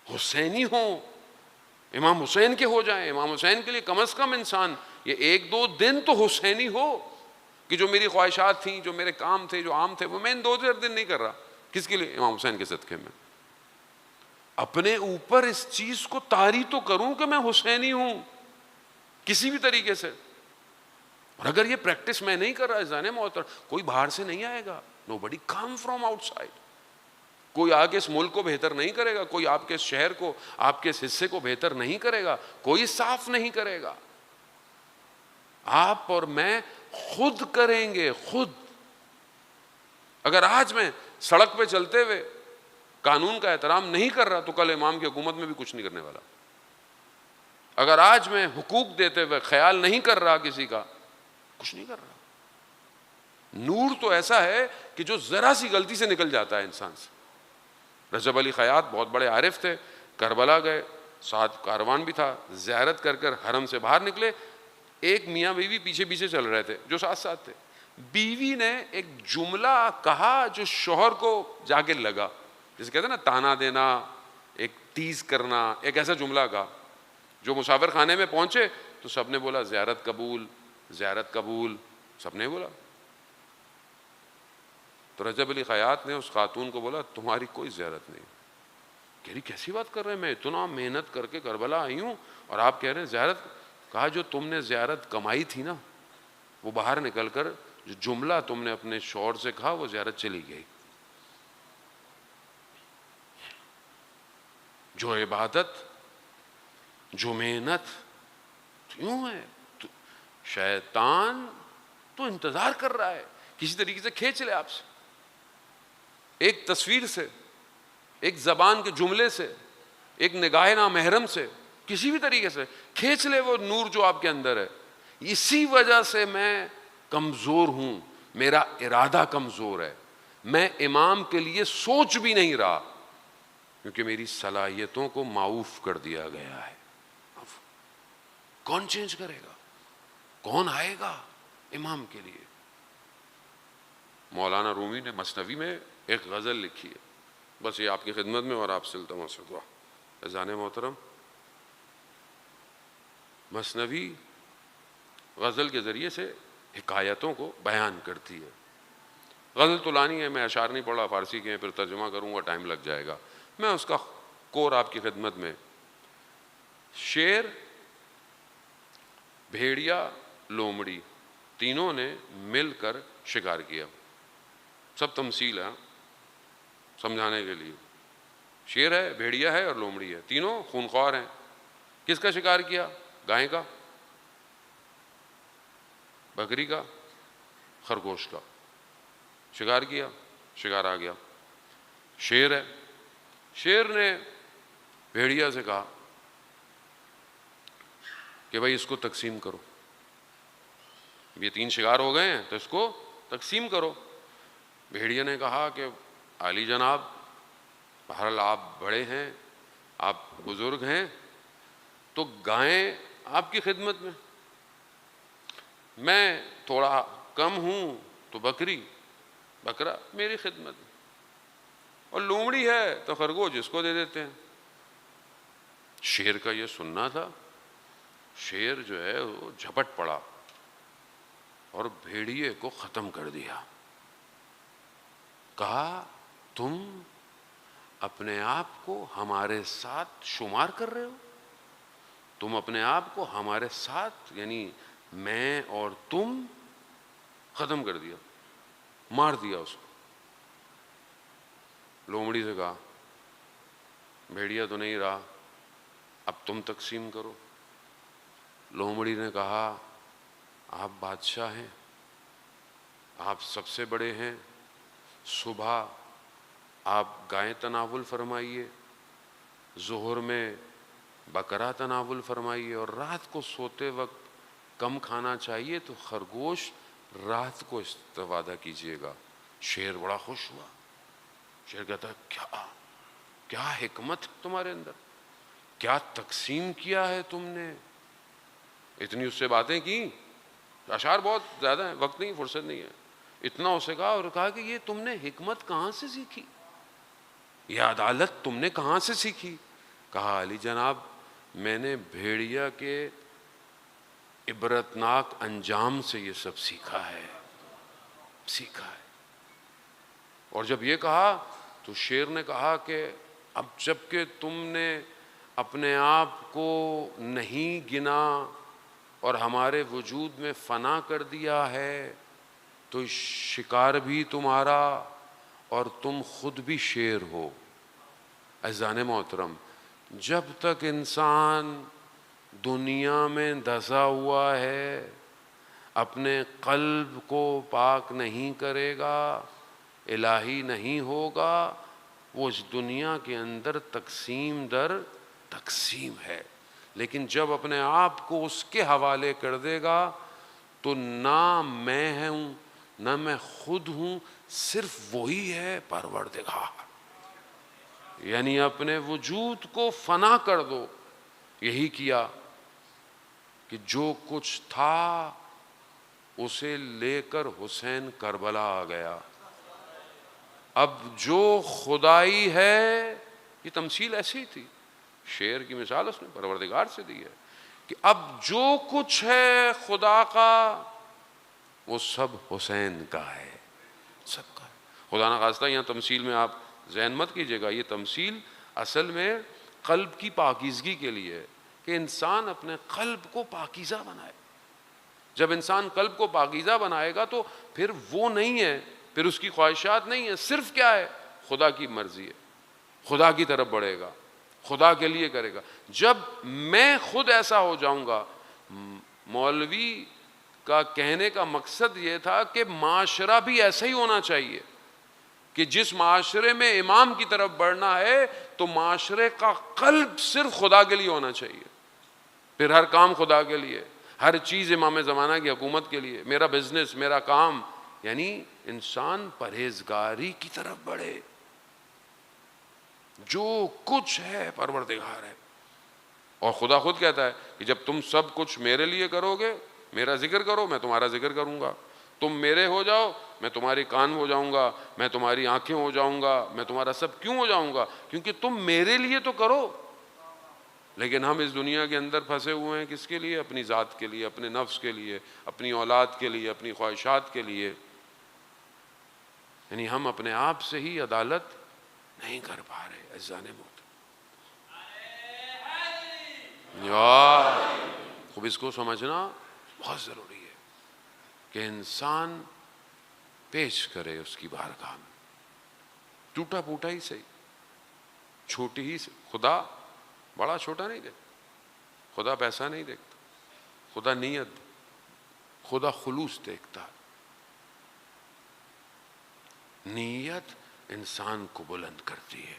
حسینی ہوں، امام حسین کے ہو جائیں. امام حسین کے لیے کم از کم انسان یہ 1-2 دن تو حسینی ہو کہ جو میری خواہشات تھیں، جو میرے کام تھے، جو عام تھے، وہ میں ان 2-4 دن نہیں کر رہا. کس کے لیے؟ امام حسین کے صدقے میں. اپنے اوپر اس چیز کو طاری تو کروں کہ میں حسینی ہوں کسی بھی طریقے سے. اور اگر یہ پریکٹس میں نہیں کر رہا عزیزان محترم، کوئی باہر سے نہیں آئے گا. nobody come from outside. کوئی آ کے اس ملک کو بہتر نہیں کرے گا، کوئی آپ کے اس شہر کو، آپ کے اس حصے کو بہتر نہیں کرے گا، کوئی صاف نہیں کرے گا. آپ اور میں خود کریں گے، خود. اگر آج میں سڑک پہ چلتے ہوئے قانون کا احترام نہیں کر رہا تو کل امام کی حکومت میں بھی کچھ نہیں کرنے والا. اگر آج میں حقوق دیتے ہوئے خیال نہیں کر رہا کسی کا، کچھ نہیں کر رہا. نور تو ایسا ہے کہ جو ذرا سی غلطی سے نکل جاتا ہے انسان سے. رجب علی خیاط بہت بڑے عارف تھے، کربلا گئے، ساتھ کاروان بھی تھا، زیارت کر کر حرم سے باہر نکلے. ایک میاں بیوی پیچھے پیچھے چل رہے تھے جو ساتھ ساتھ تھے. بیوی نے ایک جملہ کہا جو شوہر کو جا کے لگا، جسے کہتے ہیں نا تانا دینا، ایک تیز کرنا. ایک ایسا جملہ کہا جو مسافر خانے میں پہنچے تو سب نے بولا زیارت قبول، زیارت قبول، سب نے بولا. تو رجب علی خیاط نے اس خاتون کو بولا تمہاری کوئی زیارت نہیں. کہہ رہی کیسی بات کر رہے ہیں، میں اتنا محنت کر کے کربلا آئی ہوں اور آپ کہہ رہے ہیں زیارت. کہا جو تم نے زیارت کمائی تھی نا، وہ باہر نکل کر جو جملہ تم نے اپنے شوہر سے کہا وہ زیارت چلی گئی. جو عبادت، جو محنت یوں ہے. شیطان تو انتظار کر رہا ہے کسی طریقے سے کھینچ لے آپ سے، ایک تصویر سے، ایک زبان کے جملے سے، ایک نگاہ نامحرم سے، کسی بھی طریقے سے کھینچ لے وہ نور جو آپ کے اندر ہے. اسی وجہ سے میں کمزور ہوں، میرا ارادہ کمزور ہے، میں امام کے لیے سوچ بھی نہیں رہا کیونکہ میری صلاحیتوں کو معاف کر دیا گیا ہے. کون چینج کرے گا؟ کون آئے گا امام کے لیے؟ مولانا رومی نے مثنوی میں ایک غزل لکھی ہے، بس یہ آپ کی خدمت میں اور آپ سے التماس ہے. اذان محترم، مثنوی غزل کے ذریعے سے حکایتوں کو بیان کرتی ہے. غزل تو لانی ہے، میں اشعار نہیں پڑھا، فارسی کے ہیں، پھر ترجمہ کروں گا، ٹائم لگ جائے گا. میں اس کا کور آپ کی خدمت میں. شیر، بھیڑیا، لومڑی تینوں نے مل کر شکار کیا. سب تمثیل ہے سمجھانے کے لیے. شیر ہے، بھیڑیا ہے اور لومڑی ہے، تینوں خونخوار ہیں. کس کا شکار کیا؟ گائے کا، بکری کا، خرگوش کا شکار کیا. شکار آ گیا. شیر ہے، شیر نے بھیڑیا سے کہا کہ بھائی اس کو تقسیم کرو، یہ 3 شکار ہو گئے ہیں تو اس کو تقسیم کرو. بھیڑیا نے کہا کہ عالی جناب، بہرحال آپ بڑے ہیں، آپ بزرگ ہیں، تو گائیں آپ کی خدمت میں تھوڑا کم ہوں تو بکرا میری خدمت میں، اور لومڑی ہے تو خرگوش اس کو دے دیتے ہیں. شیر کا یہ سننا تھا. شیر جو ہے وہ جھپٹ پڑا اور بھیڑیے کو ختم کر دیا. کہا تم اپنے آپ کو ہمارے ساتھ شمار کر رہے ہو؟ تم اپنے آپ کو ہمارے ساتھ، یعنی میں اور تم. ختم کر دیا، مار دیا اس کو. لومڑی سے کہا بھیڑیا تو نہیں رہا، اب تم تقسیم کرو. لومڑی نے کہا آپ بادشاہ ہیں، آپ سب سے بڑے ہیں، صبح آپ گائے تناول فرمائیے، ظہر میں بکرا تناول فرمائیے، اور رات کو سوتے وقت کم کھانا چاہیے تو خرگوش رات کو استفادہ کیجیے گا. شیر بڑا خوش ہوا. شیر کہتا ہے کیا حکمت تمہارے اندر، کیا تقسیم کیا ہے تم نے. اتنی اس سے باتیں کی. اشعار بہت زیادہ ہیں، وقت نہیں، فرصت نہیں ہے. اتنا اسے کہا اور کہا کہ یہ تم نے حکمت کہاں سے سیکھی، یہ عدالت تم نے کہاں سے سیکھی. کہا علی جناب میں نے بھیڑیا کے عبرتناک انجام سے یہ سب سیکھا ہے. اور جب یہ کہا تو شیر نے کہا کہ اب جب کہ تم نے اپنے آپ کو نہیں گنا اور ہمارے وجود میں فنا کر دیا ہے تو شکار بھی تمہارا اور تم خود بھی شیر ہو. عزیزان محترم، جب تک انسان دنیا میں دھسا ہوا ہے اپنے قلب کو پاک نہیں کرے گا، الہی نہیں ہوگا، وہ اس دنیا کے اندر تقسیم در تقسیم ہے. لیکن جب اپنے آپ کو اس کے حوالے کر دے گا تو نہ میں ہوں نہ میں خود ہوں، صرف وہی ہے پروردگار. یعنی اپنے وجود کو فنا کر دو. یہی کیا کہ جو کچھ تھا اسے لے کر حسین کربلا آ گیا. اب جو خدائی ہے، یہ تمثیل ایسی تھی، شعر کی مثال اس نے پروردگار سے دی ہے کہ اب جو کچھ ہے خدا کا وہ سب حسین کا ہے، سب کا ہے. خدا نخواستہ یہاں تمثیل میں آپ ذہن مت کیجیے گا، یہ تمثیل اصل میں قلب کی پاکیزگی کے لیے ہے کہ انسان اپنے قلب کو پاکیزہ بنائے. جب انسان قلب کو پاکیزہ بنائے گا تو پھر وہ نہیں ہے، پھر اس کی خواہشات نہیں ہیں، صرف کیا ہے؟ خدا کی مرضی ہے. خدا کی طرف بڑھے گا، خدا کے لیے کرے گا. جب میں خود ایسا ہو جاؤں گا، مولوی کا کہنے کا مقصد یہ تھا کہ معاشرہ بھی ایسا ہی ہونا چاہیے کہ جس معاشرے میں امام کی طرف بڑھنا ہے تو معاشرے کا قلب صرف خدا کے لیے ہونا چاہیے، پھر ہر کام خدا کے لیے، ہر چیز امام زمانہ کی حکومت کے لیے، میرا بزنس، میرا کام. یعنی انسان پرہیزگاری کی طرف بڑھے. جو کچھ ہے پروردگار ہے. اور خدا خود کہتا ہے کہ جب تم سب کچھ میرے لیے کرو گے، میرا ذکر کرو، میں تمہارا ذکر کروں گا. تم میرے ہو جاؤ، میں تمہاری کان ہو جاؤں گا، میں تمہاری آنکھیں ہو جاؤں گا، میں تمہارا سب کیوں ہو جاؤں گا؟ کیونکہ تم میرے لیے تو کرو. لیکن ہم اس دنیا کے اندر پھنسے ہوئے ہیں کس کے لیے؟ اپنی ذات کے لیے، اپنے نفس کے لیے، اپنی اولاد کے لیے، اپنی خواہشات کے لیے. یعنی ہم اپنے آپ سے ہی عدالت نہیں کر پا رہے. عزیزان محترم، خوب اس کو سمجھنا بہت ضروری ہے کہ انسان پیش کرے اس کی بارگاہ میں ٹوٹا پھوٹا ہی صحیح، چھوٹی ہی سے. خدا بڑا چھوٹا نہیں دیکھتا، خدا پیسہ نہیں دیکھتا، خدا نیت، خدا خلوص دیکھتا. نیت انسان کو بلند کرتی ہے.